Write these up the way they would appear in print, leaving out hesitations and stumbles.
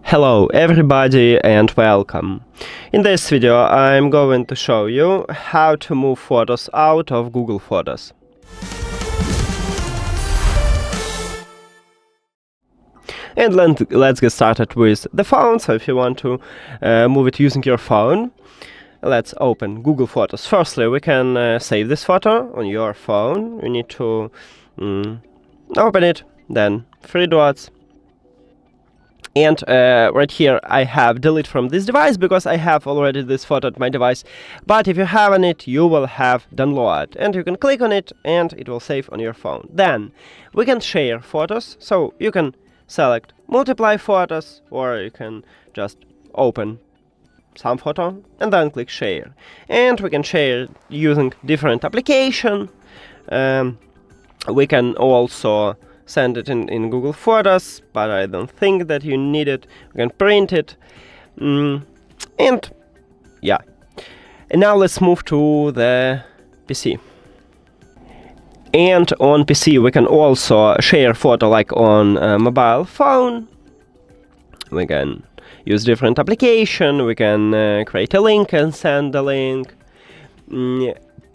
Hello everybody and welcome. In this video I'm going to show you how to move photos out of Google Photos. And let's get started with the phone. So if you want to move it using your phone, let's open Google Photos. Firstly, we can save this photo on your phone. You need to open it, then three dots. And right here I have delete from this device because I have already this photo at my device. But if you haven't it, you will have download, and you can click on it and it will save on your phone. Then we can share photos, so you can select multiply photos, or you can just open some photo and then click share. And we can share using different application. We can also send it in Google Photos, but I don't think that you need it. We can print it. And yeah. And now let's move to the PC. And on PC we can also share photo like on a mobile phone. We can use different application. We can create a link and send the link.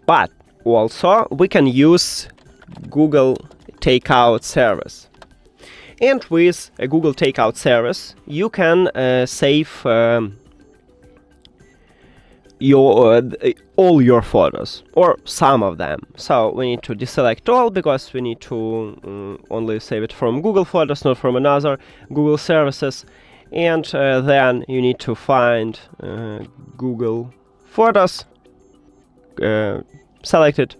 But also we can use Google Takeout service. And with a Google Takeout service you can save all your photos, or some of them. So we need to deselect all because we need to only save it from Google Photos, not from another Google services. And then you need to find Google Photos, select it.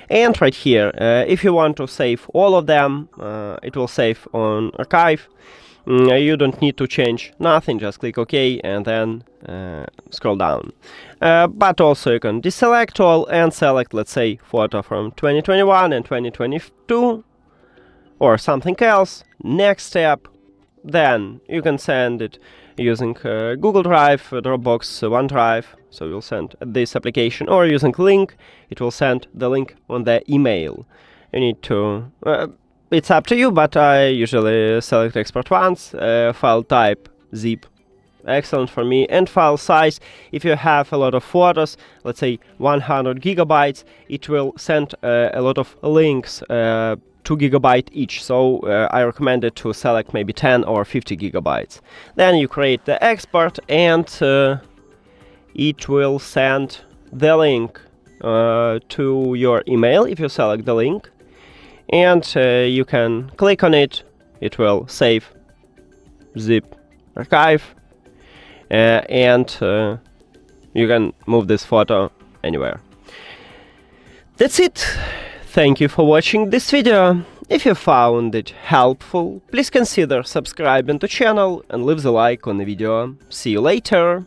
And right here, if you want to save all of them, it will save on archive. You don't need to change nothing, just click OK and then scroll down. But also you can deselect all and select, let's say, photo from 2021 and 2022 or something else. Next step, then you can send it using Google Drive, Dropbox, OneDrive. So you'll send this application, or using link, it will send the link on the email. You need to, it's up to you, but I usually select export once. File type, zip, excellent for me. And file size, if you have a lot of photos, let's say 100 gigabytes, it will send a lot of links, 2 GB each, so I recommend it to select maybe 10 or 50 gigabytes. Then you create the export and it will send the link to your email if you select the link, and you can click on it. It will save, zip, archive, and you can move this photo anywhere. That's it. Thank you for watching this video. If you found it helpful, please consider subscribing to the channel and leave the like on the video. See you later!